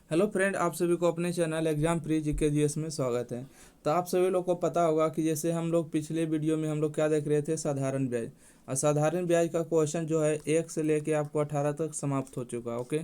Hello friend, आप सभी को अपने channel exam pre GK GS में स्वागत है। तो आप सभी लोग को पता होगा कि जैसे हम लोग पिछले वीडियो में हम लोग क्या देख रहे थे, साधारण ब्याज। और साधारण ब्याज का क्वेश्चन जो है 1 से लेके आपको 18 तक समाप्त हो चुका है। ओके,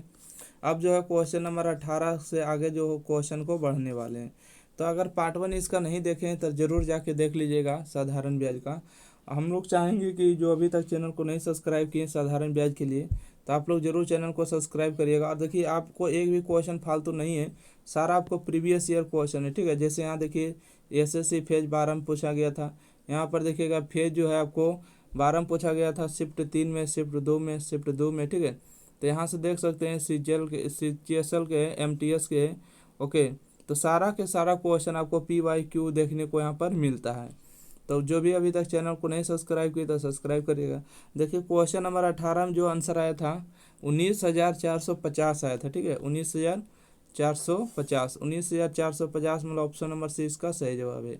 अब जो है क्वेश्चन नंबर 18 से आगे जो क्वेश्चन को बढ़ने वाले हैं। तो अगर पार्ट 1 इसका नहीं देखें तो ज़रूर जाके देख लीजिएगा साधारण ब्याज का। हम लोग चाहेंगे कि जो अभी तक चैनल को नहीं सब्सक्राइब किए साधारण ब्याज के लिए, तो आप लोग जरूर चैनल को सब्सक्राइब करिएगा। और देखिए, आपको एक भी क्वेश्चन फालतू नहीं है, सारा आपको प्रीवियस ईयर क्वेश्चन है। ठीक है, जैसे यहाँ देखिए एसएससी फेज 12 में पूछा गया था। यहाँ पर देखिएगा फेज जो है आपको 12 में पूछा गया था, शिफ्ट 3 में, शिफ्ट 2 में, शिफ्ट 2 में। ठीक है, तो यहाँ से देख सकते हैं सीजीएल के एमटीएस के। ओके, तो सारा के सारा क्वेश्चन आपको PYQ देखने को यहाँ पर मिलता है। तो जो भी अभी तक चैनल को नहीं सब्सक्राइब किया तो सब्सक्राइब करिएगा। देखिए क्वेश्चन नंबर 18 में जो आंसर आया था 19,450 आया था। ठीक है, 19,450, 19,450 मतलब ऑप्शन नंबर सी इसका सही जवाब है।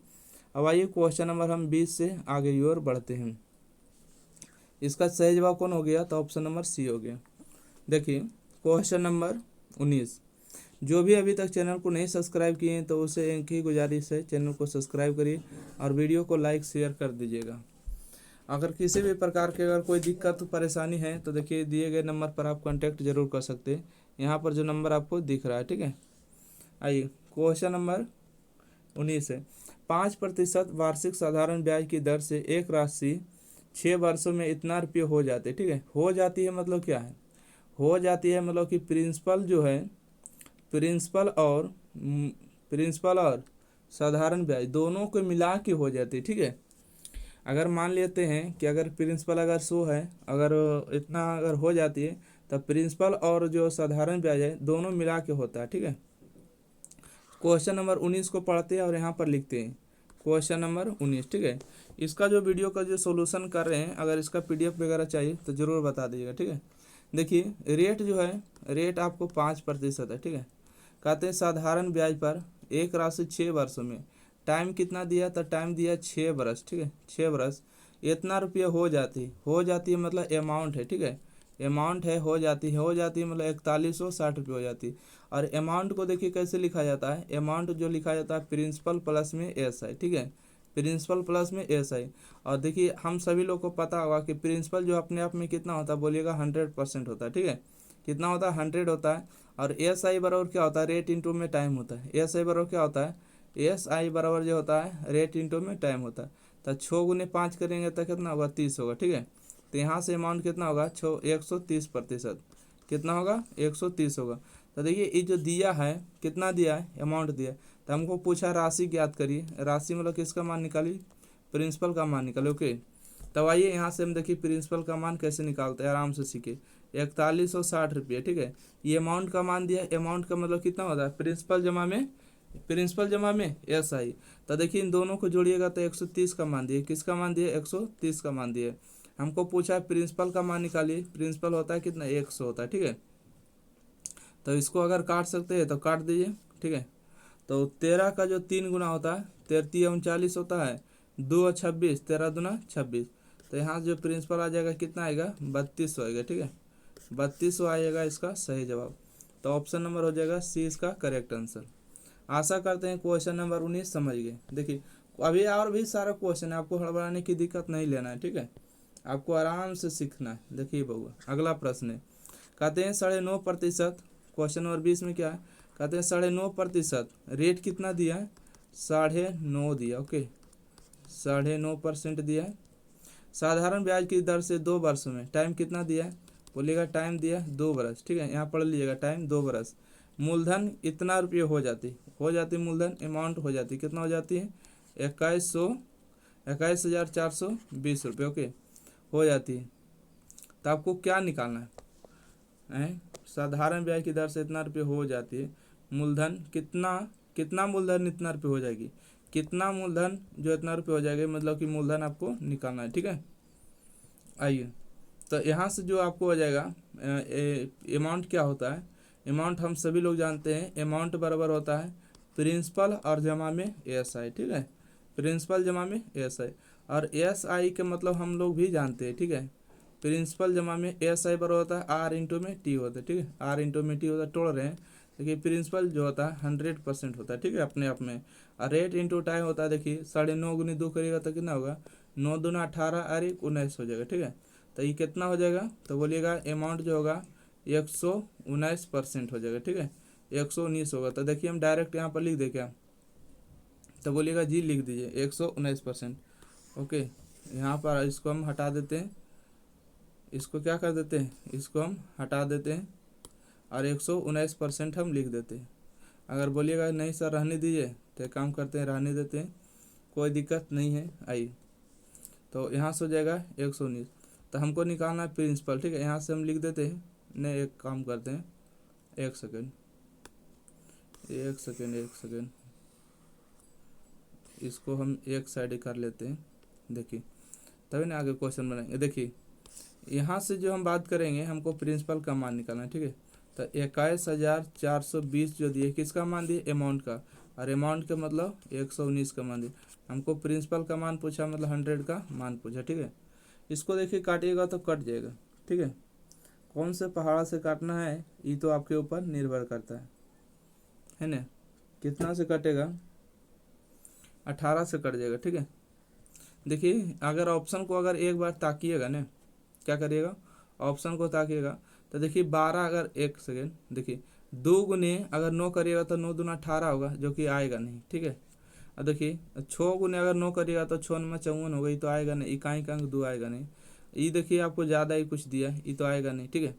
अब आइए क्वेश्चन नंबर हम 20 से आगे की ओर बढ़ते हैं। इसका सही जवाब कौन हो गया? तो ऑप्शन नंबर सी हो गया। देखिए क्वेश्चन नंबर 19, जो भी अभी तक चैनल को नहीं सब्सक्राइब किए हैं तो उसे एक ही गुजारिश है, चैनल को सब्सक्राइब करिए और वीडियो को लाइक शेयर कर दीजिएगा। अगर किसी भी प्रकार की अगर कोई दिक्कत परेशानी है तो देखिए दिए गए नंबर पर आप कांटेक्ट जरूर कर सकते हैं। यहाँ पर जो नंबर आपको दिख रहा है। ठीक है, आइए क्वेश्चन नंबर 19 है। 5% वार्षिक साधारण ब्याज की दर से एक राशि 6 वर्षों में इतना रुपये हो जाते। ठीक है, हो जाती है मतलब क्या है? हो जाती है मतलब कि प्रिंसिपल जो है, प्रिंसिपल और प्रिंसिपल और साधारण ब्याज दोनों को मिला के हो जाती है। ठीक है, अगर मान लेते हैं कि अगर प्रिंसिपल अगर 100 है, अगर इतना अगर हो जाती है, तब प्रिंसिपल और जो साधारण ब्याज है दोनों मिला के होता है। ठीक है, क्वेश्चन नंबर 19 को पढ़ते हैं और यहाँ पर लिखते हैं क्वेश्चन नंबर 19। ठीक है, इसका जो वीडियो का जो सोल्यूशन कर रहे हैं, अगर इसका PDF वगैरह चाहिए तो ज़रूर बता दीजिएगा। ठीक है, देखिए रेट जो है, रेट आपको 5% है। ठीक है, कहते हैं साधारण ब्याज पर एक राशि 6 वर्षों में, टाइम कितना दिया? तो टाइम दिया 6 बरस। ठीक है, 6 बरस इतना रुपये हो जाती है मतलब अमाउंट है। ठीक है, अमाउंट है, हो जाती है मतलब 4160 रुपये हो जाती है। और अमाउंट को देखिए कैसे लिखा जाता है, अमाउंट जो लिखा जाता है प्रिंसिपल प्लस में SI। ठीक है, प्रिंसिपल प्लस में SI। और देखिए हम सभी लोग को पता होगा कि प्रिंसिपल जो अपने आप में कितना होता है, बोलिएगा 100% होता है। ठीक है, कितना होता है? 100 होता है। और SI बराबर क्या होता है? रेट इंटू में टाइम होता है। SI बराबर क्या होता है? SI बराबर जो होता है रेट इंटू में टाइम होता है। तो 6 × 5 करेंगे तो कितना होगा? 30 होगा। ठीक है, तो यहाँ से अमाउंट कितना होगा? 130%। कितना होगा? 130 होगा। तो देखिए ये जो दिया है, कितना दिया है? अमाउंट दिया है। तो हमको पूछा राशि ज्ञात करिए। राशि मतलब किसका मान निकाली? प्रिंसिपल का मान निकाले। ओके, तब आइए यहाँ से हम देखिए प्रिंसिपल का मान कैसे निकालते हैं, आराम से सीखे। 4160 रुपये। ठीक है, ये अमाउंट का मान दिया। अमाउंट का मतलब कितना होता है? प्रिंसिपल जमा में SI। तो देखिए इन दोनों को जोड़िएगा तो 130 का मान दिए। किसका मान दिए? 130 का मान दिए। हमको पूछा है प्रिंसिपल का मान निकालिए। प्रिंसिपल होता है कितना? 100 होता है। ठीक है, तो इसको अगर काट सकते हैं तो काट दीजिए। ठीक है, तो 13 का जो 3 गुना होता है, 13 39 होता है, 2 26, 13 दूना 26। तो यहाँ जो प्रिंसिपल आ जाएगा कितना आएगा? 3200 आएगा। ठीक है, 3200 आएगा इसका सही जवाब। तो ऑप्शन नंबर हो जाएगा सी इसका करेक्ट आंसर। आशा करते हैं क्वेश्चन नंबर 19 समझ गए। देखिए अभी और भी सारा क्वेश्चन है, आपको हड़बड़ाने की दिक्कत नहीं लेना है। ठीक है, आपको आराम से सीखना है। देखिए बउआ अगला प्रश्न है, कहते हैं 9.5%। क्वेश्चन नंबर 20 में क्या है? कहते हैं 9.5% रेट कितना दिया है? 9.5 दिया। ओके, 9.5% दिया है। साधारण ब्याज की दर से 2 वर्षों में, टाइम कितना दिया है? बोलिएगा टाइम दिया 2 बरस। ठीक है, यहाँ पढ़ लीजिएगा टाइम 2 बरस। मूलधन इतना रुपये हो जाती मूलधन अमाउंट हो जाती कितना हो जाती है? 21,420 रुपये। ओके, हो जाती है। तो आपको क्या निकालना है? साधारण ब्याज की दर से इतना रुपये हो जाती है, मूलधन कितना, कितना मूलधन इतना रुपये हो जाएगी, कितना मूलधन जो इतना रुपये हो जाएगा, मतलब कि मूलधन आपको निकालना है। ठीक है, आइए तो यहाँ से जो आपको हो जाएगा अमाउंट क्या होता है? अमाउंट हम सभी लोग जानते हैं, अमाउंट बराबर होता है प्रिंसिपल और जमा में SI। ठीक है, प्रिंसिपल जमा में SI। और SI के मतलब हम लोग भी जानते हैं। ठीक है, प्रिंसिपल जमा में SI बराबर होता है R इंटू में T होता है। ठीक है, R इंटू में T होता है, तोड़ रहे हैं देखिए प्रिंसिपल जो होता है 100% होता है, ठीक है, अपने आप में। और रेट इंटू टाइम होता है, देखिए 9.5 गुनी 2 करिएगा तो कितना होगा, 9 दूना 18 और 19 हो जाएगा, ठीक है। तो ये कितना हो जाएगा, तो बोलिएगा अमाउंट जो होगा 119% हो जाएगा, ठीक है, 119 होगा। तो देखिए हम डायरेक्ट यहाँ पर लिख दे क्या, तो बोलिएगा जी लिख दीजिए 119%। ओके, यहाँ पर इसको हम हटा देते हैं, इसको क्या कर देते हैं, इसको हम हटा देते हैं और 119% हम लिख देते हैं। अगर बोलिएगा नहीं सर रहने दीजिए, तो एक काम करते हैं रहने देते हैं, कोई दिक्कत नहीं है। आई तो यहाँ से हो जाएगा 119। तो हमको निकालना है प्रिंसिपल, ठीक है, यहाँ से हम लिख देते हैं। नहीं एक काम करते हैं, एक सेकेंड, इसको हम एक साइड ही कर लेते हैं। देखिए तभी ना आगे क्वेश्चन बनाएंगे। देखिए यहाँ से जो हम बात करेंगे, हमको प्रिंसिपल का मान निकालना है, ठीक है। तो 21,420 जो दिए, किसका मान दिए, अमाउंट का, और अमाउंट का मतलब 119 का मान दिए। हमको प्रिंसिपल का मान पूछा, मतलब 100 का मान पूछा, ठीक है। इसको देखिए काटिएगा तो कट जाएगा, ठीक है। कौन से पहाड़ से काटना है ये तो आपके ऊपर निर्भर करता है ना। कितना से कटेगा, 18 से कट जाएगा, ठीक है। देखिए अगर ऑप्शन को अगर एक बार ताकिएगा ना, क्या करिएगा, ऑप्शन को ताकिएगा, तो देखिए 12, अगर एक सेकेंड, देखिए 2 गुने अगर 9 करिएगा तो 9 दूना 18 होगा, जो कि आएगा नहीं, ठीक है। और देखिए 6 गुने अगर 9 करिएगा तो 6 में 54 होगा, ये तो आएगा नहीं, इकाई का अंक 2 आएगा नहीं। ये देखिए आपको ज़्यादा ही कुछ दिया, ये तो आएगा नहीं, ठीक है।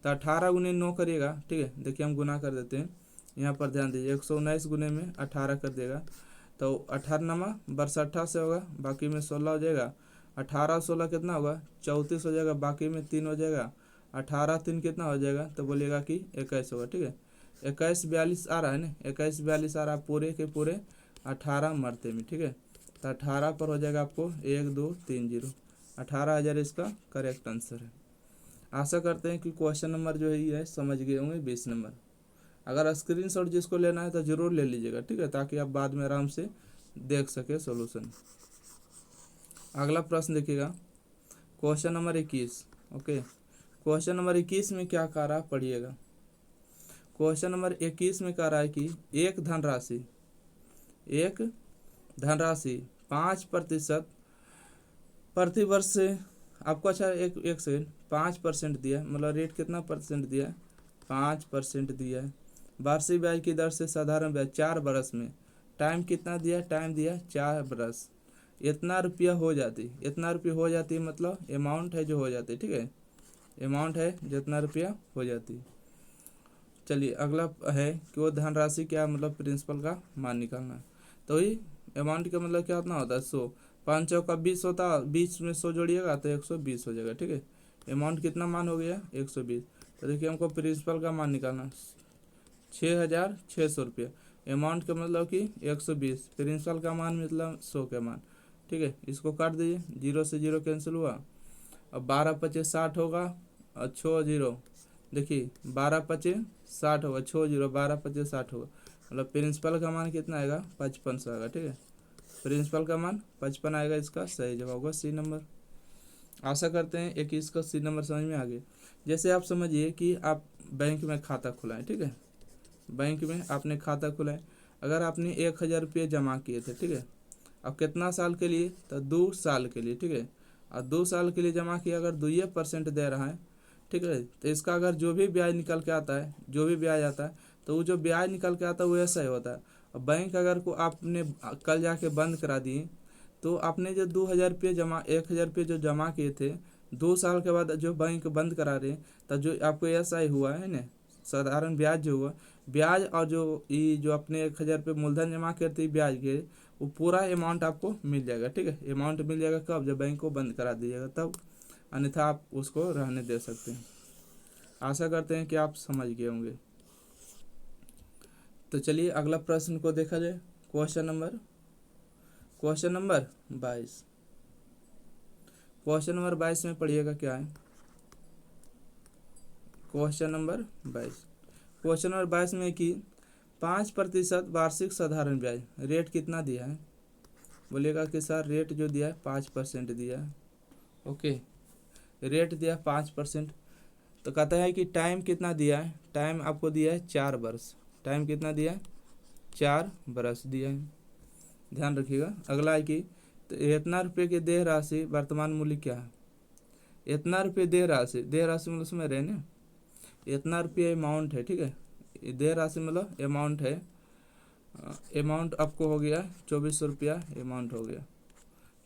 तो 18 गुने 9 करिएगा, ठीक है। देखिए हम गुना कर देते हैं, यहाँ पर ध्यान दीजिए, 119 गुने में 18 कर देगा, तो 18 62 से होगा, बाकी में 16 हो जाएगा। 18 16 कितना होगा, 34 हो जाएगा, बाकी में 3 हो जाएगा। 18 3 कितना हो जाएगा, तो बोलिएगा कि 21 होगा, ठीक है। 21 42 आ रहा है ना, 21 42 आ रहा है, पूरे के पूरे 18 मरते में, ठीक है। तो 18 पर हो जाएगा आपको 1 2 3 0, 18,000 इसका करेक्ट आंसर है। आशा करते हैं कि क्वेश्चन नंबर जो है ये समझ गए होंगे, 20 नंबर। अगर स्क्रीनशॉट जिसको लेना है तो ज़रूर ले लीजिएगा, ठीक है, ताकि आप बाद में आराम से देख सके सॉल्यूशन। अगला प्रश्न देखिएगा, question number 21। Okay, question number 21 में क्या कह रहा है पढ़िएगा। क्वेश्चन नंबर 21 में कह रहा है कि एक धनराशि 5% प्रतिवर्ष से आपको, अच्छा एक सेकेंड, 5% दिया, मतलब रेट कितना परसेंट दिया, 5% दिया है। वार्षिक ब्याज की दर से साधारण ब्याज 4 बरस में, टाइम कितना दिया, टाइम दिया 4 बरस, इतना रुपया हो जाती, इतना रुपये हो जाती, मतलब अमाउंट है जो हो जाती, ठीक है, अमाउंट है जितना रुपया हो जाती। चलिए अगला है कि वो धनराशि क्या, मतलब प्रिंसिपल का मान निकालना है। तो ये अमाउंट का मतलब क्या होता है, 100, 5 का 20 होता है, 20 में 100 जोड़िएगा तो 120 हो जाएगा, ठीक है। अमाउंट कितना मान हो गया, 120। तो देखिए हमको प्रिंसिपल का मान निकालना, 6,600 रुपये, अमाउंट का मतलब कि 120, प्रिंसिपल का मान मतलब 100 का मान, ठीक है। इसको काट दीजिए, 0 से 0 कैंसिल हुआ, अब 12 25 60 होगा, और 6 0, देखिए 12 25 60 होगा, 6 0 12 25 60 होगा, मतलब प्रिंसिपल का मान कितना आएगा, 55 आएगा, ठीक है। प्रिंसिपल का मान 55 आएगा, इसका सही जवाब होगा सी नंबर। आशा करते हैं 21 का सी नंबर समझ में आ गया। जैसे आप समझिए कि आप बैंक में खाता खुलाएं, ठीक है, बैंक में आपने खाता खुलाए, अगर आपने 1,000 रुपये जमा किए थे, ठीक है, अब कितना साल के लिए, तो 2 साल के लिए, ठीक है। और 2 साल के लिए जमा किया, अगर 2% दे रहा है, ठीक है, तो इसका अगर जो भी ब्याज निकल के आता है, जो भी ब्याज आता है, तो वो जो ब्याज निकल के आता है वो ऐसा ही होता है। अब बैंक अगर को आपने कल जाके बंद करा दिए, तो आपने जो 2,000 रुपये जमा, 1,000 रुपये जो जमा किए थे, 2 साल के बाद जो बैंक बंद करा रहे, तो जो आपको ऐसा ही हुआ है ना, साधारण ब्याज जो हुआ, ब्याज और जो ये जो अपने 1,000 रुपये मूलधन जमा करते ब्याज के, वो पूरा अमाउंट आपको मिल जाएगा, ठीक है। अमाउंट मिल जाएगा कब, जब बैंक को बंद करा दीजिएगा तब, अन्यथा आप उसको रहने दे सकते हैं। आशा करते हैं कि आप समझ गए होंगे। तो चलिए अगला प्रश्न को देखा जाए, क्वेश्चन नंबर 22। क्वेश्चन नंबर 22 में पढ़िएगा क्या है, क्वेश्चन नंबर 22। क्वेश्चन नंबर 22 में कि 5% वार्षिक साधारण ब्याज, रेट कितना दिया है, बोलिएगा कि सर रेट जो दिया है 5% दिया है। ओके, रेट दिया 5%। तो कहता है कि टाइम कितना दिया है, टाइम आपको दिया है 4 वर्ष, टाइम कितना दिया है, 4 बरस दिया है, ध्यान रखिएगा। अगला है कि तो इतना रुपये की देय राशि वर्तमान मूल्य क्या है। इतना रुपये देय राशि मतलब समझ रहे हैं ना, इतना रुपये अमाउंट है, ठीक है। देय राशि मतलब अमाउंट है, अमाउंट आपको हो गया 2400 रुपया अमाउंट हो गया।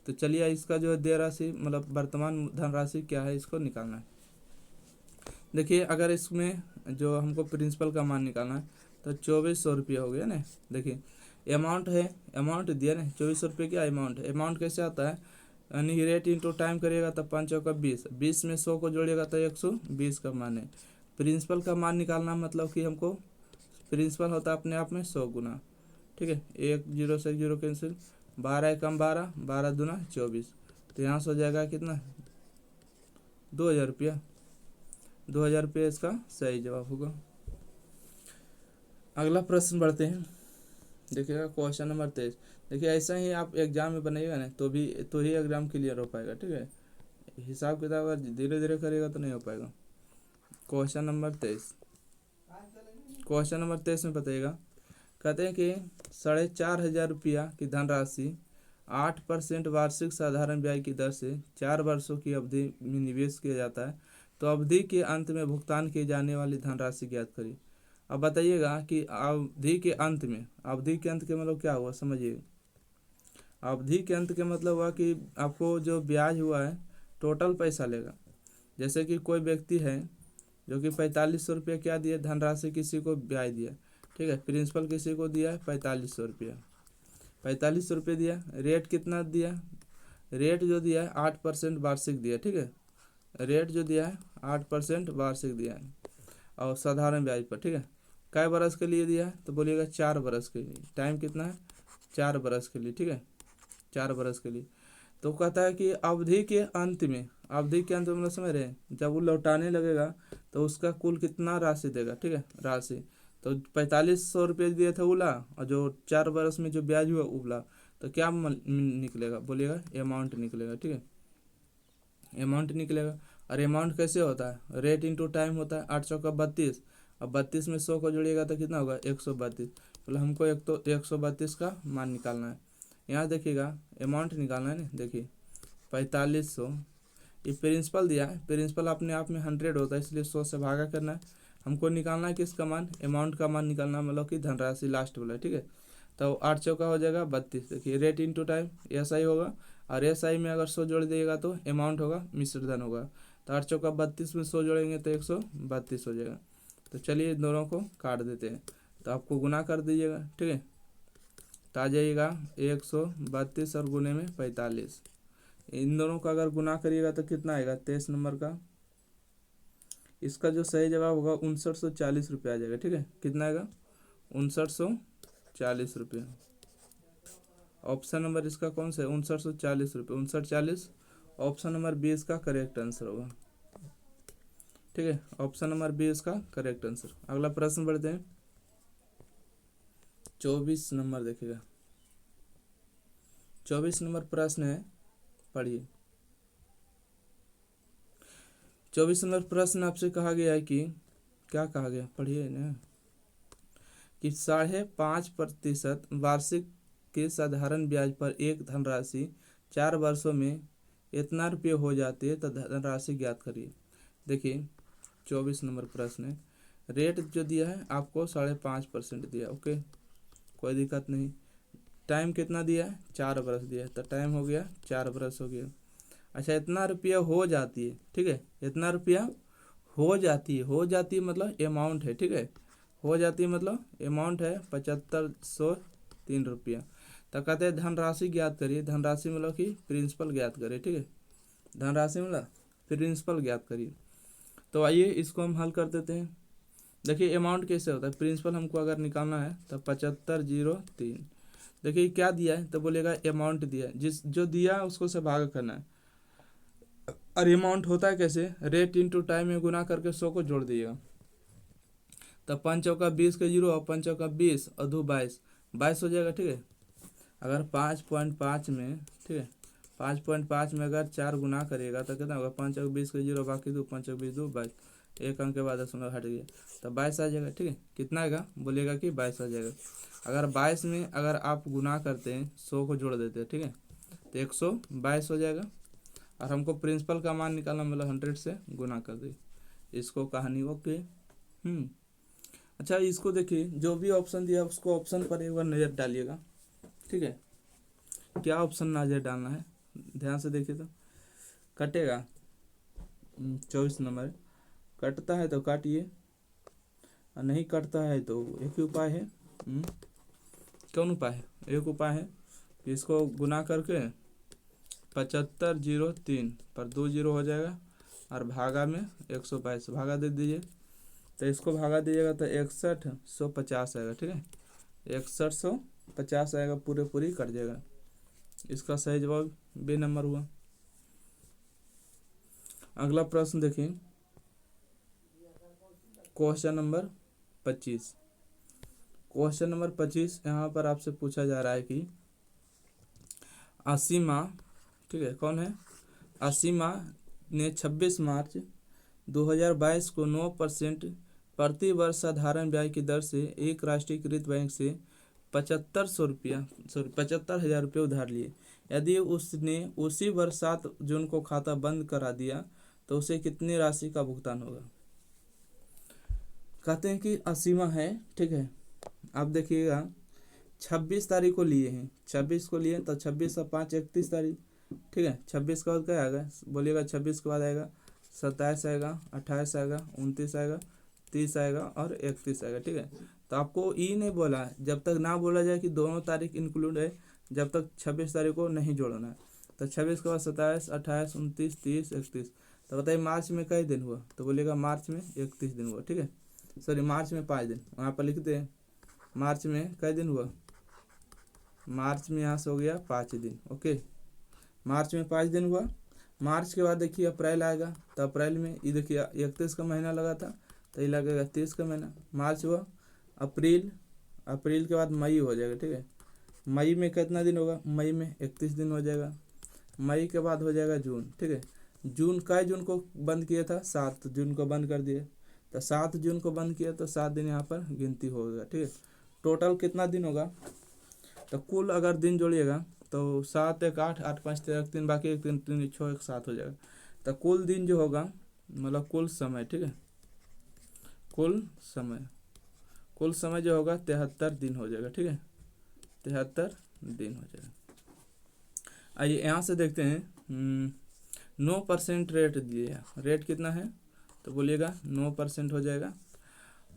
तो चलिए इसका जो है देय राशि मतलब वर्तमान धनराशि क्या है इसको निकालना है। देखिए अगर इसमें जो हमको प्रिंसिपल का मान निकालना है तो 2400 रुपया हो गया ना। देखिए अमाउंट है, अमाउंट दिया ना 2400 रुपये क्या अमाउंट है। अमाउंट कैसे आता है, यानी रेट इंटू टाइम करिएगा तो 5 चौका 20, 20 में 100 को जोड़िएगा तो 120 का मान है। प्रिंसिपल का मान निकालना मतलब कि हमको प्रिंसिपल होता है अपने आप में 100 गुना, ठीक है। 1 0 से 1 0 कैंसिल, 12 कम 12, 12 दूना 24, तो यहाँ से हो जाएगा कितना 2000 रुपया। 2000 रुपया इसका सही जवाब होगा। अगला प्रश्न बढ़ते हैं, देखिएगा क्वेश्चन नंबर 23। देखिए ऐसा ही आप एग्जाम में बनाइएगा ना तो ही एग्जाम क्लियर हो पाएगा, ठीक है। हिसाब किताब अगर धीरे धीरे करेगा तो नहीं हो पाएगा। क्वेश्चन नंबर 23, क्वेश्चन नंबर 23 में बताइएगा, कहते हैं कि 4500 रुपया की धनराशि 8% वार्षिक साधारण ब्याज की दर से 4 वर्षों की अवधि में निवेश किया जाता है, तो अवधि के अंत में भुगतान की जाने वाली धनराशि ज्ञात करिए। अब बताइएगा कि अवधि के अंत में, अवधि के अंत के मतलब क्या हुआ समझिए। अवधि के अंत के मतलब हुआ कि आपको जो ब्याज हुआ है टोटल पैसा लेगा। जैसे कि कोई व्यक्ति है जो कि 4500 रुपया क्या दिया धनराशि किसी को ब्याज दिया, ठीक है। प्रिंसिपल किसी को दिया है 4500 रुपया, 4500 रुपये दिया। रेट कितना दिया, रेट जो दिया है 8% वार्षिक दिया, ठीक है। रेट जो दिया है 8% वार्षिक दिया है और साधारण ब्याज पर, ठीक है। कै बरस के लिए दिया है तो बोलिएगा 4 बरस के लिए। टाइम कितना है 4 बरस के लिए, ठीक है, 4 बरस के लिए। तो कहता है कि अवधि के अंत में, अवधि के अंत में मतलब समझ रहे हैं जब वो लौटाने लगेगा तो उसका कुल कितना राशि देगा, ठीक है, राशि। तो 4500 रुपये दिया था उला, और जो 4 बरस में जो ब्याज हुआ उबला, तो क्या निकलेगा बोलिएगा अमाउंट निकलेगा, ठीक है, अमाउंट निकलेगा। और अमाउंट कैसे होता है, रेट इंटू टाइम होता है। 8 चौका 32, अब 32 में 100 को जोड़िएगा तो कितना होगा 132, मतलब हमको 132 का मान निकालना है। यहाँ देखिएगा अमाउंट निकालना है ना, देखिए 4500, ये प्रिंसिपल दिया है, प्रिंसिपल अपने आप में 100 होता है इसलिए 100 से भागा करना है। हमको निकालना है किसका मान, अमाउंट का मान निकालना है, मतलब कि धनराशि लास्ट वाला, ठीक है। तो 8 चौका हो जाएगा 32, देखिए रेट इंटू टाइम SI होगा, और SI में अगर 100 जोड़ दिएगा तो अमाउंट होगा, मिश्र धन होगा। तो 8 चौका 32 में 100 जोड़ेंगे तो 132 हो जाएगा। तो चलिए दोनों को काट देते हैं, तो आपको गुना कर दीजिएगा, ठीक है। तो आ जाइएगा 132 और गुने में 45, इन दोनों का अगर गुना करिएगा तो कितना आएगा 23 नंबर का। इसका जो सही जवाब होगा 5940 रुपये आ जाएगा, ठीक है। कितना आएगा 5940 रुपये। ऑप्शन नंबर इसका कौन सा है 5940 रुपये, 5940 ऑप्शन नंबर 20 का करेक्ट आंसर होगा, ठीक है। ऑप्शन नंबर 20 का करेक्ट आंसर। अगला प्रश्न बढ़ते हैं 24 नंबर, देखिएगा 24 नंबर प्रश्न है, पढ़िए। 24 नंबर प्रश्न आपसे कहा गया है कि क्या कहा गया, पढ़िए ना, कि 5.5% वार्षिक के साधारण ब्याज पर एक धनराशि 4 वर्षों में इतना रुपये हो जाती है तो धनराशि ज्ञात करिए। देखिए 24 नंबर प्रश्न है, रेट जो दिया है आपको 5.5% दिया, ओके, कोई दिक्कत नहीं। टाइम कितना दिया है 4 बरस दिया है, तो टाइम हो गया 4 बरस हो गया। अच्छा इतना रुपया हो जाती है, ठीक है, इतना रुपया हो जाती है मतलब अमाउंट है, ठीक है, हो जाती है मतलब अमाउंट है 7503 रुपया। तो कहते हैं धनराशि ज्ञात करिए, धनराशि मतलब कि प्रिंसिपल ज्ञात करिए, ठीक है, धनराशि मतलब प्रिंसिपल ज्ञात करिए। तो आइए इसको हम हल कर देते हैं। देखिए अमाउंट कैसे होता है, प्रिंसिपल हमको अगर निकालना है तो 7503, देखिए क्या दिया है तो बोलेगा अमाउंट दिया है, जिस जो दिया है उसको से भाग करना है। और अमाउंट होता है कैसे, रेट इंटू टाइम में गुना करके 100 को जोड़ दिएगा। तो 5 चौका 20 के 0 और 5 चौका 20 और 2 22 हो जाएगा, ठीक है। अगर 5.5 में, ठीक है, 5.5 में अगर 4 गुना करिएगा तो कितना होगा 5 चौका 20 के 0 बाकी 2 5 चौका 20 2 22, 1 अंक के बाद दशमलव हट गया तो 22 आ जाएगा। ठीक है, कितना आएगा बोलिएगा कि 22 आ जाएगा। अगर 22 में अगर आप गुना करते हैं 100 को जोड़ देते हैं, ठीक है, तो 122 हो जाएगा। और हमको प्रिंसिपल का मान निकालना, मतलब 100 से गुना कर दे इसको। कहानी ओके। अच्छा, इसको देखिए, जो भी ऑप्शन दिया उसको ऑप्शन पर एक बार नज़र डालिएगा। ठीक है, क्या ऑप्शन नज़र डालना है ध्यान से देखिए। तो कटेगा 24 नंबर, कटता है तो काटिए, और नहीं कटता है तो एक ही उपाय है। कौन उपाय है? एक उपाय है कि इसको गुना करके 7503 पर 2 जीरो हो जाएगा, और भागा में 122 भागा दे दीजिए। तो इसको भागा दीजिएगा तो 6150 आएगा। ठीक है, 6150 आएगा, पूरे पूरी कट जाएगा। इसका सही जवाब बी नंबर हुआ। अगला प्रश्न देखिए, क्वेश्चन नंबर 25। क्वेश्चन नंबर 25 यहाँ पर आपसे पूछा जा रहा है कि असीमा, ठीक है, कौन है? असीमा ने 26 मार्च 2022 को 9% प्रति वर्ष साधारण ब्याज की दर से एक राष्ट्रीयकृत बैंक से 75,000 रुपये उधार लिए। यदि उसने उसी वर्ष 7 जून को खाता बंद करा दिया तो उसे कितनी राशि का भुगतान होगा? कहते हैं कि असीमा है, ठीक है, आप देखिएगा 26 तारीख को लिए हैं, 26 को लिए तो 26 और 5 31 तारीख। ठीक है, 26 के बाद क्या आएगा बोलिएगा? 26 के बाद आएगा 27 आएगा, 28 आएगा, 29 आएगा, 30 आएगा और 31 आएगा। ठीक है, तो आपको ई नहीं बोला है, जब तक ना बोला जाए कि दोनों तारीख इंक्लूड है, जब तक 26 तारीख को नहीं जोड़ना है। तो 26 के बाद 27, 28, 29, 30, 31। तो बताइए मार्च में कई दिन हुआ? तो बोलिएगा मार्च में 31 दिन हुआ। ठीक है, सॉरी मार्च में 5 दिन, वहाँ पर लिखते हैं मार्च में कई दिन हुआ? मार्च में यहाँ से हो गया 5 दिन। ओके, मार्च में 5 दिन हुआ। मार्च के बाद देखिए अप्रैल आएगा, तो अप्रैल में ये देखिए 31 का महीना लगा था, तो ये लगेगा 30 का महीना। मार्च हुआ, अप्रैल, अप्रैल के बाद मई हो जाएगा। ठीक है, मई में कितना दिन होगा? मई में 31 दिन हो जाएगा। मई के बाद हो जाएगा जून। ठीक है, जून कई जून को बंद किया था? 7 जून को बंद कर दिए, तो 7 जून को बंद किया तो 7 दिन यहाँ पर गिनती होगा। ठीक है, टोटल कितना दिन होगा? तो कुल अगर दिन जोड़िएगा तो 7 1 8, 8 5 13 3, बाकी 1 3 3 6 1 7 हो जाएगा। तो कुल दिन जो होगा, मतलब कुल समय, ठीक है, कुल समय जो होगा 73 दिन हो जाएगा। ठीक है, 73 दिन हो जाएगा। आइए यहाँ से देखते हैं, 9% रेट दिए, रेट कितना है? तो बोलिएगा 9% हो जाएगा।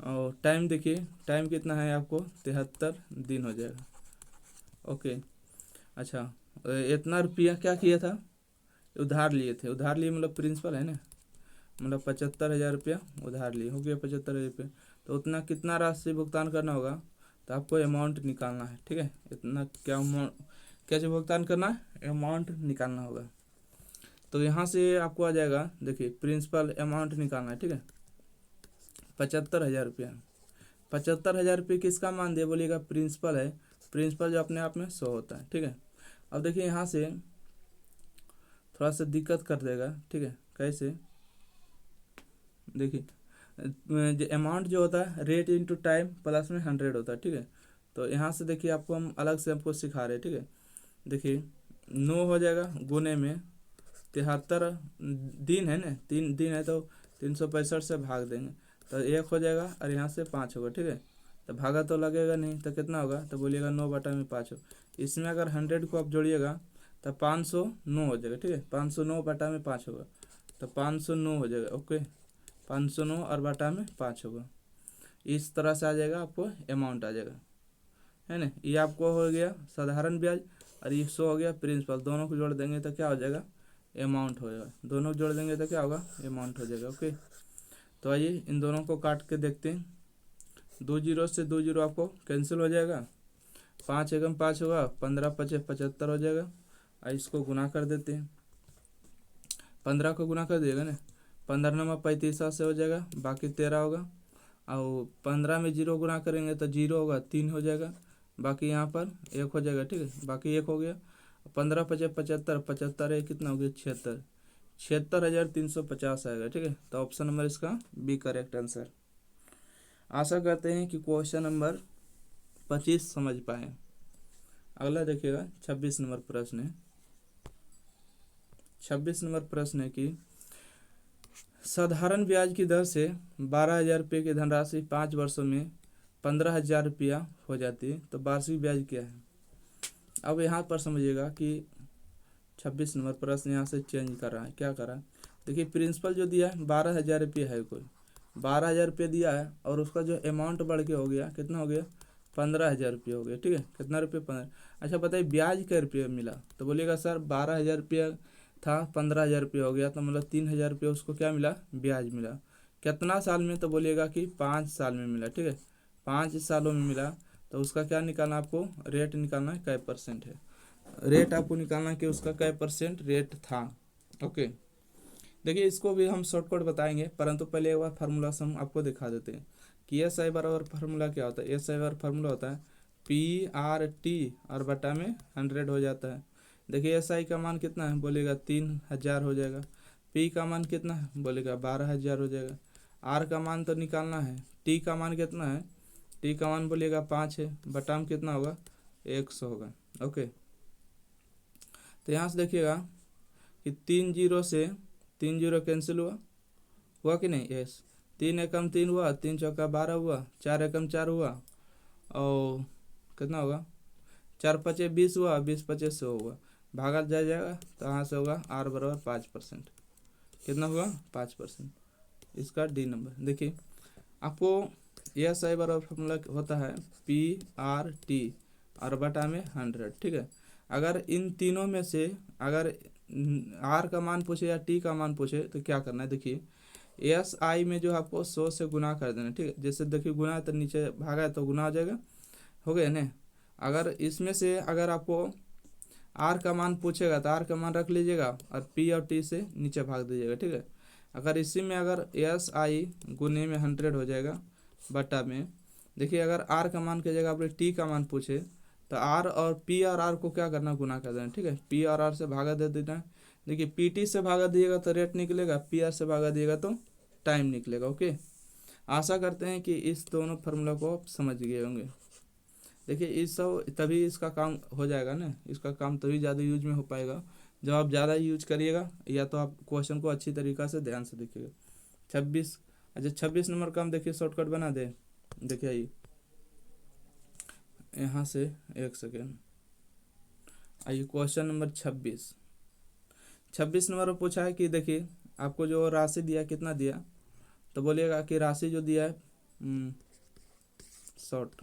और टाइम देखिए, टाइम कितना है आपको? 73 दिन हो जाएगा। ओके, अच्छा, इतना रुपया क्या किया था? उधार लिए थे। उधार लिए मतलब प्रिंसिपल है ना, मतलब 75,000 रुपया उधार लिए, हो गया 75,000 रुपये। तो उतना कितना राशि भुगतान करना होगा? तो आपको अमाउंट निकालना है। ठीक है, इतना क्या कैसे भुगतान करना है? अमाउंट निकालना होगा। तो यहाँ से आपको आ जाएगा, देखिए प्रिंसिपल अमाउंट निकालना है। ठीक है, 75,000 रुपया। 75,000 रुपये किसका मान दिया बोलिएगा? प्रिंसिपल है। प्रिंसिपल जो अपने आप में 100 होता है। ठीक है, अब देखिए यहाँ से थोड़ा सा दिक्कत कर देगा। ठीक है, कैसे? देखिए जो अमाउंट जो होता है रेट इंटू टाइम प्लस में 100 होता है। ठीक है, तो यहाँ से देखिए आपको हम अलग से हमको सिखा रहे हैं। ठीक है, देखिए 9 हो जाएगा गुने में 73 दिन है ना, 3 दिन है तो 365 से भाग देंगे तो 1 हो जाएगा, और यहाँ से 5 होगा। ठीक है, तो भागा तो लगेगा नहीं, तो कितना होगा? तो बोलिएगा 9/5 हो। इसमें अगर 100 को आप जोड़िएगा तो 509 हो जाएगा। ठीक है, 509/5 होगा, तो 509 हो जाएगा। ओके, 509 और बटा में 5 होगा। इस तरह से आ जाएगा, आपको अमाउंट आ जाएगा, है ना। ये आपको हो गया साधारण ब्याज, और ये 100 हो गया प्रिंसिपल। दोनों को जोड़ देंगे तो क्या हो जाएगा? अमाउंट हो जाएगा। दोनों को जोड़ देंगे तो क्या होगा? अमाउंट हो जाएगा। ओके, तो आइए इन दोनों को काट के देखते हैं। 2 जीरो से 2 जीरो आपको कैंसिल हो जाएगा, 5 एकम 5 होगा, 15 5 75 हो जाएगा। और इसको गुना कर देते हैं, 15 को गुना कर दिएगा ना, 15 नंबर 35 से हो जाएगा, बाकी 13 होगा। और 15 में 0 गुना करेंगे तो 0 होगा, 3 हो जाएगा, बाकी यहाँ पर 1 हो जाएगा। ठीक है, बाकी 1 हो गया। 15 5 75, 75 कितना हो गया? 76। 76,350 आएगा। ठीक है, तो ऑप्शन नंबर इसका बी करेक्ट आंसर। आशा करते हैं कि क्वेश्चन नंबर 25 समझ पाए। अगला देखिएगा 26 नंबर प्रश्न है। 26 नंबर प्रश्न है कि साधारण ब्याज की दर से 12,000 रुपये की धनराशि 5 वर्षों में 15,000 रुपया हो जाती है, तो वार्षिक ब्याज क्या है। अब यहाँ पर समझिएगा कि 26 नंबर प्रश्न यहाँ से चेंज कर रहा है। क्या कर रहा है, देखिए प्रिंसिपल जो दिया है 12,000 रुपये है, कोई 12,000 रुपये दिया है और उसका जो अमाउंट बढ़ के हो गया, कितना हो गया, 15,000 रुपये हो गया। ठीक है, कितना रुपये, 15। अच्छा बताइए ब्याज क्या रुपये मिला, तो बोलिएगा सर 12,000 रुपया था, 15,000 रुपये हो गया, तो मतलब 3,000 रुपये उसको क्या मिला, ब्याज मिला। कितना साल में, तो बोलिएगा कि 5 साल में मिला। ठीक है, 5 सालों में मिला, तो उसका क्या निकालना, आपको रेट निकालना है, कै परसेंट है रेट आपको निकालना कि उसका कै परसेंट रेट था। ओके, देखिए इसको भी हम शॉर्टकट बताएंगे, परंतु पहले एक बार फार्मूला से हम आपको दिखा देते हैं कि एस आई बराबर फार्मूला क्या होता है। एस आई बराबर फार्मूला होता है PRT और बटा में 100 हो जाता है। देखिए एस आई का मान कितना है, बोलेगा 3,000 हो जाएगा। P का मान कितना है, बोलेगा 12,000 हो जाएगा। R का मान तो निकालना है। T का मान कितना है, T का मान बोलेगा 5 है, बटा में कितना होगा, 100 होगा। ओके, तो यहाँ से देखिएगा कि 3 जीरो से 3 जीरो कैंसिल हुआ कि नहीं, यस। 3 एकम 3 हुआ, 3 चौका 12 हुआ, 4 एकम 4 हुआ, और कितना होगा, 4 पचे 20 हुआ, 20 पचे 100 हुआ, भागा जाएगा, तो यहाँ से होगा R बराबर 5%। कितना होगा, 5%। इसका डी नंबर देखिए, आपको एस आई बराबर फॉर्मूला होता है PRT और बटा में 100। ठीक है, अगर इन तीनों में से अगर R का मान पूछे या T का मान पूछे तो क्या करना है, देखिए एस आई में जो आपको 100 से गुना कर देना। ठीक है, जैसे देखिए गुना तो नीचे भागा है तो गुना हो जाएगा, हो गया ना। अगर इसमें से अगर आपको R का मान पूछेगा तो R का मान रख लीजिएगा और P और T से नीचे भाग दीजिएगा। ठीक है, अगर इसी में अगर एस आई गुने में 100 हो जाएगा बटा में, देखिए अगर R का मान की जगह आपने T का मान पूछे तो R और P और R को क्या करना, गुना कर देना। ठीक है, P और R से भागा दे देना। देखिए PT से भागा दिएगा तो रेट निकलेगा, PR से भागा दिएगा तो टाइम निकलेगा। ओके, आशा करते हैं कि इस दोनों फार्मूला को आप समझ गए होंगे। देखिए इस सब तभी इसका काम हो जाएगा ना, इसका काम तभी ज़्यादा यूज में हो पाएगा जब आप ज़्यादा यूज करिएगा, या तो आप क्वेश्चन को अच्छी तरीक़ा से ध्यान से देखिएगा। 26, अच्छा 26 नंबर का हम देखिए शॉर्टकट बना दे। देखिए आइए यहाँ से, एक सेकेंड, आइए क्वेश्चन नंबर 26 नंबर पर पूछा है कि देखिए आपको जो राशि दिया कितना दिया, तो बोलिएगा कि राशि जो दिया है शॉर्ट,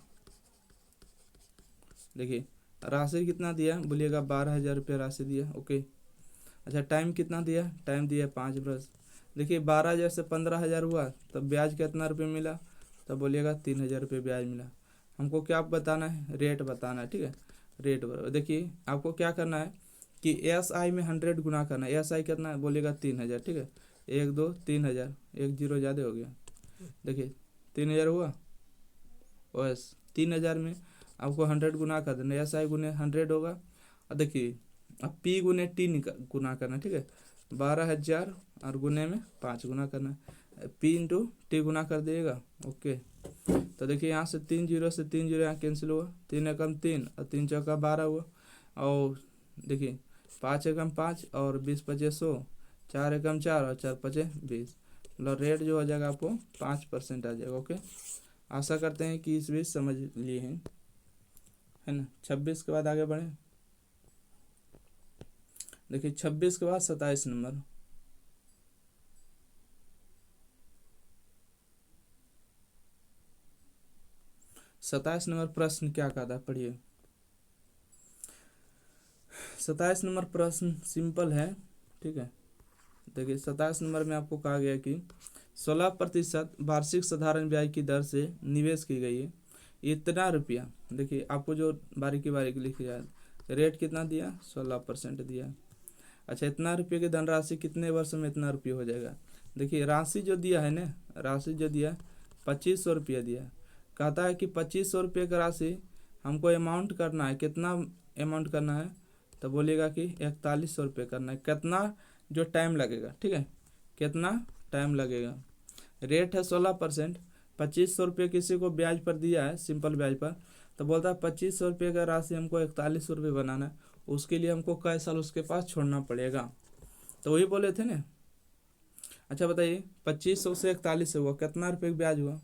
देखिए राशि कितना दिया, बोलिएगा 12,000 रुपये राशि दिया। ओके, अच्छा टाइम कितना दिया, टाइम दिया 5 वर्ष। देखिए 12,000 से 15,000 हुआ तो ब्याज कितना रुपये मिला, तो बोलिएगा 3,000 रुपये ब्याज मिला। हमको क्या बताना है, रेट बताना है। ठीक है, रेट बराबर, देखिए आपको क्या करना है कि एस आई में 100 गुना करना है। एस आई कितना है, बोलिएगा 3,000। ठीक है, 1 2 3,000, 1 जीरो ज़्यादा हो गया। देखिए 3,000 हुआ, बस 3,000 में आपको 100 गुना कर देना, एस आई गुने 100 होगा। और देखिए अब P गुने T गुना करना। ठीक है, 12,000 और गुने में 5 गुना करना, P इंटू T गुना कर दिएगा। ओके, तो देखिए यहाँ से 3 जीरो से 3 जीरो यहाँ कैंसिल हुआ, 3 एकम 3 और 3 चौका 12 हुआ, और देखिए 5 एकम 5 और 20 पचे 100, 4 एकम 4 और 4 पचे 20, मतलब रेट जो हो जाएगा आपको 5% आ जाएगा। ओके, आशा करते हैं कि इस बीच समझ लिए हैं, है ना। 26 के बाद आगे बढ़े, देखिए 26 के बाद 27 नंबर। 27 नंबर प्रश्न क्या कहता है, पढ़िए। 27 नंबर प्रश्न सिंपल है। ठीक है, देखिए 27 नंबर में आपको कहा गया कि 16% वार्षिक साधारण ब्याज की दर से निवेश की गई है, इतना रुपया। देखिए आपको जो बारीकी बारीकी लिखी जाए, रेट कितना दिया, 16% दिया। अच्छा इतना रुपये की धनराशि कितने वर्ष में इतना रुपये हो जाएगा। देखिए राशि जो दिया है ना, राशि जो दिया 2500 रुपया दिया, कहता है कि 2500 रुपये का राशि हमको अमाउंट करना है, कितना अमाउंट करना है, तो बोलिएगा कि 4100 रुपये करना है। कितना जो टाइम लगेगा, ठीक है, कितना टाइम लगेगा। रेट है 16%, 2500 रुपये किसी को ब्याज पर दिया है, सिंपल ब्याज पर, तो बोलता है 2500 रुपये का राशि हमको 41 रुपये बनाना है, उसके लिए हमको कै साल उसके पास छोड़ना पड़ेगा, तो वही बोले थे ना। अच्छा बताइए 2500 से 41 हुआ, कितना रुपये का ब्याज हुआ?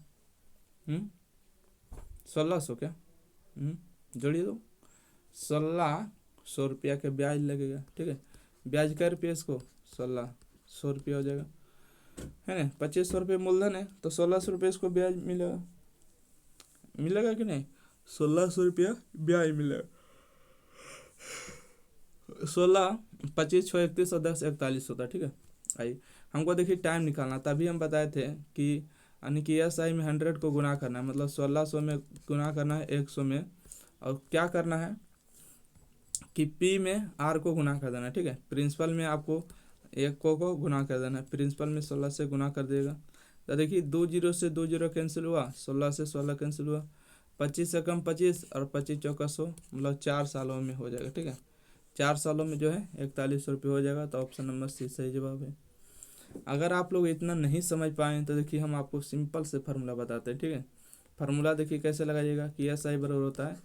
1600 क्या? जोड़िए तो 1600 रुपया का ब्याज लगेगा, ठीक है। ब्याज कै रुपये इसको? 1600 रुपया हो जाएगा, है ना। 2500 रुपये मूलधन है तो 1600 रुपये इसको ब्याज मिलेगा, मिलेगा कि नहीं? 1600 रुपया ब्याज मिलेगा। 16, 25, 6, 31 और 10, 41 होता है, ठीक है। आइए हमको देखिए टाइम निकालना, तभी हम बताए थे कि यानी कि एस आई में 100 को गुना करना है, मतलब 1600 में गुना करना है 100 में, और क्या करना है कि पी में आर को गुना कर देना है, ठीक है। प्रिंसिपल में आपको एक को गुना कर देना है, प्रिंसिपल में 16 से गुना कर देगा, तो देखिए 2 जीरो से 2 जीरो कैंसिल हुआ, 16 से 16 कैंसिल हुआ, 25 से कम 25 और 25 चौका 100, मतलब 4 सालों में हो जाएगा, ठीक है। 4 सालों में जो है 41 रुपये हो जाएगा, तो ऑप्शन नंबर सी सही जवाब है। अगर आप लोग इतना नहीं समझ पाए तो देखिए हम आपको सिंपल से फार्मूला बताते हैं, ठीक है। फार्मूला देखिए कैसे लगाइएगा कि एस आई बराबर होता है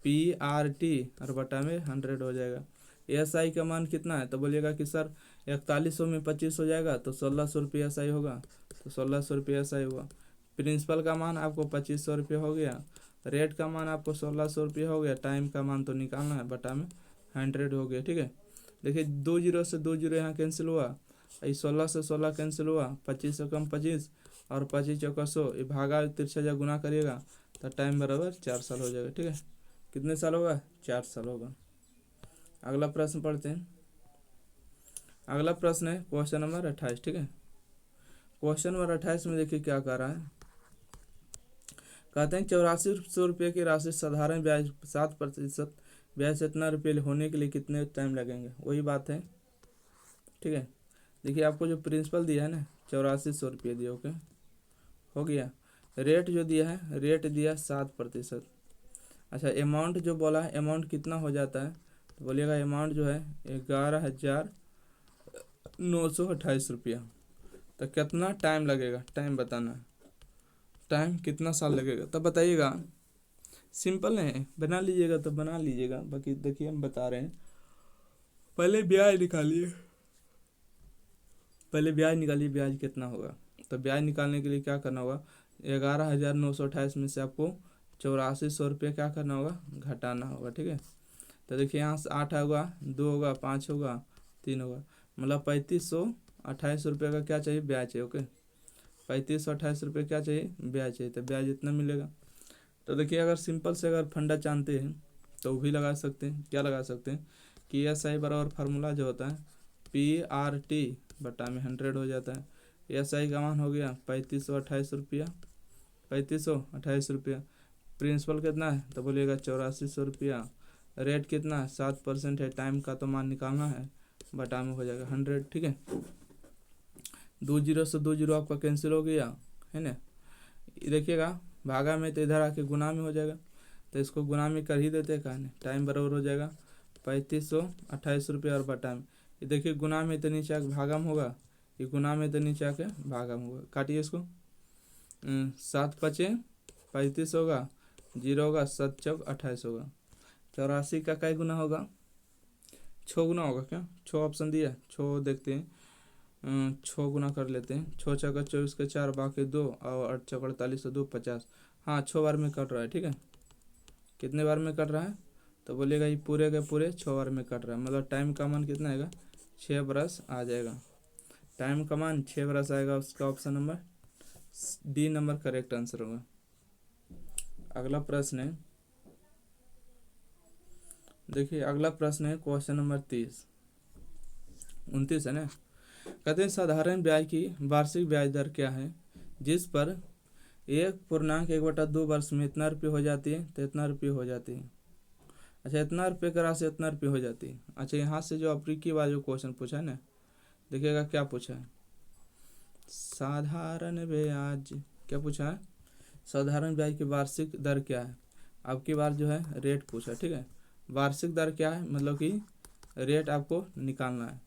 पी आर टी और बटा में 100 हो जाएगा। एस आई का मान कितना है, तो बोलिएगा कि सर 4100 में 25 हो जाएगा तो 1600 रुपये एस आई होगा, तो 1600 रुपये एस आई हुआ। प्रिंसिपल का मान आपको 2500 रुपये हो गया, रेट का मान आपको 1600 रुपये हो गया, टाइम का मान तो निकालना है, बटा में 100 हो गया, ठीक है। देखिए 2 जीरो से 2 जीरो यहाँ कैंसिल हुआ, 16 से 16 कैंसिल हुआ, 25 से कम 25 और 25 चौका 100, ये भागा तिरछा जा गुना करिएगा तो टाइम बराबर 4 साल हो जाएगा, ठीक है। कितने साल होगा? 4 साल होगा। अगला प्रश्न पढ़ते हैं। अगला प्रश्न है क्वेश्चन नंबर 28, ठीक है। क्वेश्चन नंबर 28 में देखिए क्या कह रहा है, कहते हैं 8400 रुपये की राशि साधारण ब्याज 7% ब्याज से इतना रुपये होने के लिए कितने टाइम लगेंगे, वही बात है, ठीक है। देखिए आपको जो प्रिंसिपल दिया है ना 8400 रुपये दिया, ओके हो गया। रेट जो दिया है, रेट दिया 7%। अच्छा अमाउंट जो बोला है, अमाउंट कितना हो जाता है, तो बोलिएगा अमाउंट जो है 11,928 रुपया। तो कितना टाइम लगेगा, टाइम बताना है, टाइम कितना साल लगेगा, तब बताइएगा। सिंपल है, बना लीजिएगा तो बना लीजिएगा, बाकी देखिए हम बता रहे हैं। पहले ब्याज निकालिए, पहले ब्याज निकालिए, ब्याज कितना होगा। तो ब्याज निकालने के लिए क्या करना होगा, 11,928 में से आपको 8400 रुपये क्या करना होगा, घटाना होगा, ठीक है। तो देखिए यहाँ से 8 होगा, 2 होगा, 5 होगा, 3 होगा, मतलब 3528 रुपये का क्या चाहिए, ब्याज चाहिए, ओके। 3528 रुपये क्या चाहिए, ब्याज चाहिए, तो ब्याज इतना मिलेगा। तो देखिए अगर सिंपल से अगर फंडा जानते हैं तो वो भी लगा सकते हैं, क्या लगा सकते हैं कि एस आई बराबर फार्मूला जो होता है पी आर टी बटा में 100 हो जाता है। एस आई का मान हो गया 3528 रुपया, 3528 रुपया। प्रिंसिपल कितना है, तो बोलिएगा 8400 रुपया। रेट कितना है, 7% है, टाइम का तो मान निकालना है, बटा में हो जाएगा 100, ठीक है। 2 जीरो से 2 जीरो आपका कैंसिल हो गया, है ना। देखिएगा भागा में तो इधर आके गुना में हो जाएगा, तो इसको गुना में कर ही देते हैं, नहीं टाइम बराबर हो जाएगा 3528 रुपया और बटा में, ये देखिए गुना में तो नीचे आके भागा में होगा, ये गुना में तो नीचे आके भागा में होगा, काटिए इसको। 7 पचे 35 होगा, 0 होगा, 7 चौक 28 होगा, 84 का कई गुना होगा, 6 गुना होगा क्या, 6 ऑप्शन दिया, 6 देखते हैं, 6 गुना कर लेते हैं, 6 चौका 24 के 4 बाकी 2 और 8 चौक 48 2 50, हाँ 6 बार में कट रहा है, ठीक है। कितने बार में कट रहा है, तो बोलिएगा ये पूरे के पूरे 6 बार में कट रहा है, मतलब टाइम का मान कितना आएगा, 6 बरस आ जाएगा, टाइम का मान 6 बरस आएगा, उसका option number D number correct answer होगा। अगला प्रश्न है, देखिए अगला प्रश्न है क्वेश्चन नंबर 29 है ना। कहते हैं साधारण ब्याज की वार्षिक ब्याज दर क्या है जिस पर 1.1/2 वर्ष में इतना रुपये हो जाती है, तो इतना रुपये हो जाती है। अच्छा इतना रुपये का राशि इतना रुपये हो जाती है। अच्छा यहाँ से जो अफ्रीकी वाला जो क्वेश्चन पूछा है ना, देखिएगा क्या पूछा है, साधारण ब्याज क्या पूछा है, साधारण ब्याज की वार्षिक दर क्या है। अब की बार जो है रेट पूछा, ठीक है। वार्षिक दर क्या है, मतलब कि रेट आपको निकालना है।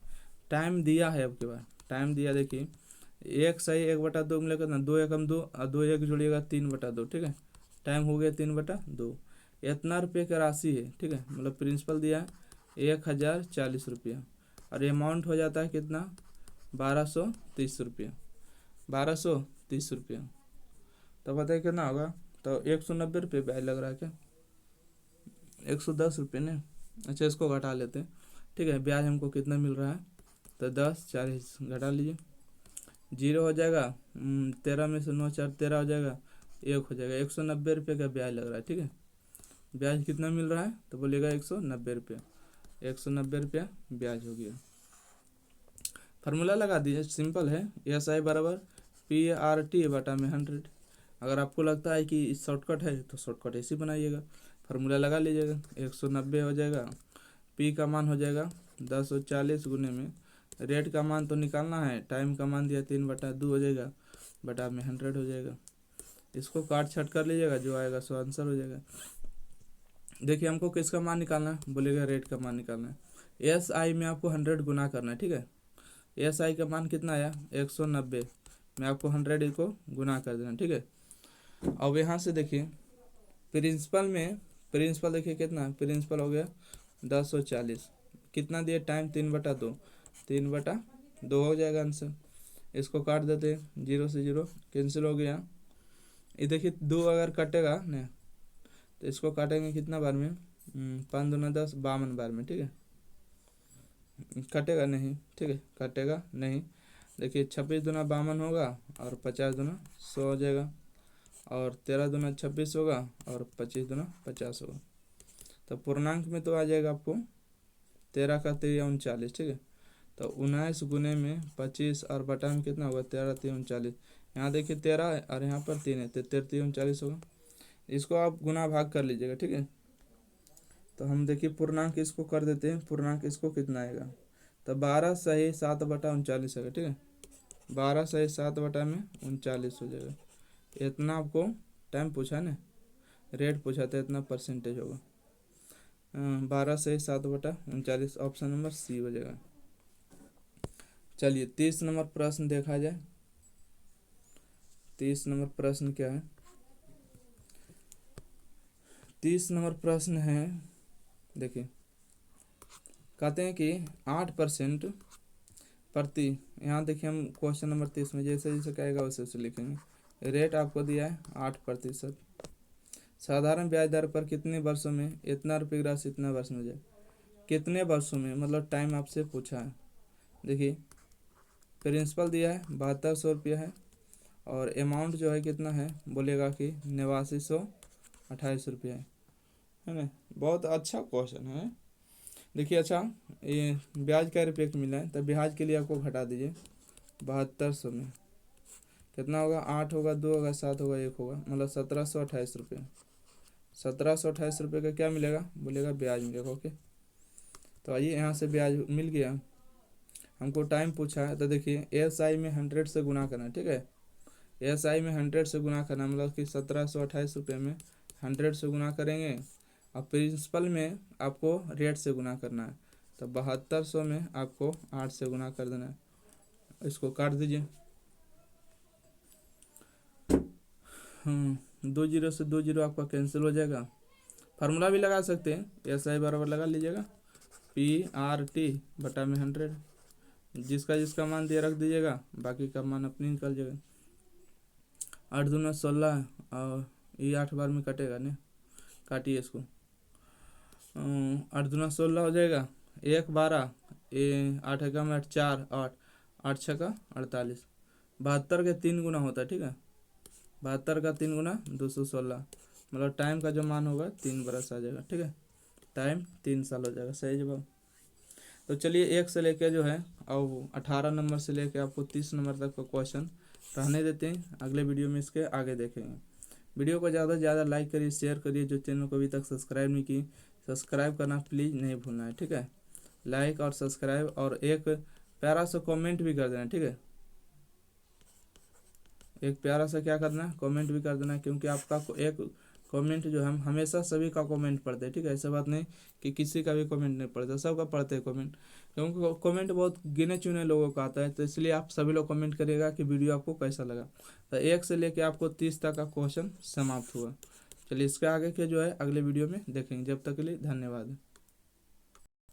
टाइम दिया है, अब के बाद टाइम दिया, देखिए 1/1/2 मिलेगा ना, 2 एकम 2 और 2 1 जोड़िएगा 3/2, ठीक है। टाइम हो गया 3/2। इतना रुपये का राशि है, ठीक है, मतलब प्रिंसिपल दिया है 1040 रुपया, और अमाउंट हो जाता है कितना, 1230 रुपया, 1230 रुपया। तो बताइए कितना होगा, तो 190 रुपये ब्याज लग रहा है क्या, 110 रुपये ने। अच्छा, इसको घटा लेते हैं, ठीक है। ब्याज हमको कितना मिल रहा है, तो 10/40 घटा लीजिए, 0 हो जाएगा, 13 में से 9 4 13 हो जाएगा, 1 हो जाएगा, 190 रुपये का ब्याज लग रहा है, ठीक है। ब्याज कितना मिल रहा है, तो बोलिएगा 190 रुपया, 190 रुपया ब्याज हो गया। फार्मूला लगा दीजिए, सिंपल है, SI बराबर PRT/100। अगर आपको लगता है कि शॉर्टकट है तो शॉर्टकट ऐसे बनाइएगा, फार्मूला लगा लीजिएगा, 190 हो जाएगा, P का मान हो जाएगा 1040 गुने में, रेट का मान तो निकालना है, टाइम का मान दिया 3/2 हो जाएगा, बटा में 100 हो जाएगा। इसको काट छट कर लीजिएगा, जो आएगा सो आंसर हो जाएगा। देखिए हमको किसका मान निकालना है, बोलेगा रेट का मान निकालना है। SI में आपको 100 गुना करना है, ठीक है। SI का मान कितना आया, 190 में आपको 100 को गुना कर देना, ठीक है। अब यहाँ से देखिए प्रिंसिपल में, प्रिंसिपल देखिए कितना, प्रिंसिपल हो गया 1040, कितना दिए टाइम 3/2, 3/2 हो जाएगा आंसर। इसको काट देते हैं, 0 से 0 कैंसिल हो गया। ये देखिए 2 अगर कटेगा नहीं तो इसको काटेंगे कितना बार में, 5 दूना 10, 52 बार में, ठीक है। कटेगा नहीं, ठीक है, कटेगा नहीं। देखिए 26 दूना 52 होगा, और 50 दूना 100 हो जाएगा, और 13 दूना 26 होगा, और 25 दूना 50 होगा। तो पूर्णांक में तो आ जाएगा आपको 13 का 3 39, ठीक है। तो 19 गुने में 25 और बटा में कितना होगा, 13 3 39। यहाँ देखिए 13 है और यहाँ पर 3 है, तो 13 3 39 होगा। इसको आप गुना भाग कर लीजिएगा, ठीक है। तो हम देखिए पूर्णांक इसको कर देते हैं, पूर्णांक इसको कितना आएगा, तो 12 सही 7/39 आएगा, ठीक है। 12 सही 7/39 हो जाएगा। इतना आपको टाइम पूछा ना, रेट पूछा था, इतना परसेंटेज होगा। 12 सही 7/39, ऑप्शन नंबर C हो जाएगा। चलिए 30 नंबर प्रश्न देखा जाए। 30 नंबर प्रश्न क्या है, 30 नंबर प्रश्न है, देखिए कहते हैं कि 8% प्रति, यहाँ देखिए हम क्वेश्चन नंबर 30 में जैसे जैसे कहेगा वैसे वैसे लिखेंगे। रेट आपको दिया है 8%, साधारण ब्याज दर पर कितने वर्षों में इतना रुपये की राशि इतना वर्ष में हो जाए, कितने वर्षों में, मतलब टाइम आपसे पूछा है। देखिए प्रिंसिपल दिया है 7200 रुपया है, और अमाउंट जो है कितना है, बोलेगा कि 8928 रुपया है ना। बहुत अच्छा क्वेश्चन है। देखिए अच्छा, ये ब्याज का रुपये मिला है, तो ब्याज के लिए आपको घटा दीजिए 7200 में कितना होगा, 8 होगा, 2 होगा, 7 होगा, 1 होगा, मतलब 1728 रुपये। 1728 रुपये का क्या मिलेगा, बोलेगा ब्याज मिलेगा, ओके। तो आइए यहाँ से ब्याज मिल गया। हमको टाइम पूछा है, तो देखिए SI में 100 से गुना करना है, ठीक है। SI में 100 से गुना करना, मतलब कि 1728 रुपये में 100 से गुना करेंगे, और प्रिंसिपल में आपको रेट से गुना करना है, तो 7200 में आपको 8 से गुना कर देना है। इसको काट दीजिए, 2 0 से 2 0 आपका कैंसिल हो जाएगा। फार्मूला भी लगा सकते हैं, SI बराबर लगा लीजिएगा PRT/100, जिसका जिसका मान दिया रख दीजिएगा, बाकी का मान अपनी निकल जाएगा। 8 दूना 16, और ये 8 बार में कटेगा नहीं, काटिए इसको, 8 दूना 16 हो जाएगा, 1 12, ये 8 एकम 8 4 8, 8 6 48, 72 के 3 गुना होता है, ठीक है। 72 का 3 गुना 216, मतलब टाइम का जो मान होगा 3 बरस आ जाएगा, ठीक है। टाइम 3 साल हो जाएगा, सही जवाब। तो चलिए 1 से लेके जो है अब 18 नंबर से लेके आपको 30 नंबर तक का क्वेश्चन रहने देते हैं, अगले वीडियो में इसके आगे देखेंगे। वीडियो को ज़्यादा से ज़्यादा लाइक करिए, शेयर करिए, जो चैनल को अभी तक सब्सक्राइब नहीं की सब्सक्राइब करना प्लीज़ नहीं भूलना है, ठीक है। लाइक और सब्सक्राइब, और एक प्यारा सा कमेंट भी कर देना, ठीक है। एक प्यारा सा क्या करना है, कमेंट भी कर देना, क्योंकि आपका एक कमेंट जो हम हमेशा सभी का कमेंट पढ़ते हैं, ठीक है। ऐसा बात नहीं कि किसी का भी कमेंट नहीं पढ़ते, सबका पढ़ते हैं कमेंट, क्योंकि कमेंट बहुत गिने चुने लोगों का आता है। तो इसलिए आप सभी लोग कमेंट करिएगा कि वीडियो आपको कैसा लगा। तो 1 से लेके आपको 30 तक का क्वेश्चन समाप्त हुआ। चलिए इसके आगे के जो है अगले वीडियो में देखेंगे। जब तक के लिए धन्यवाद।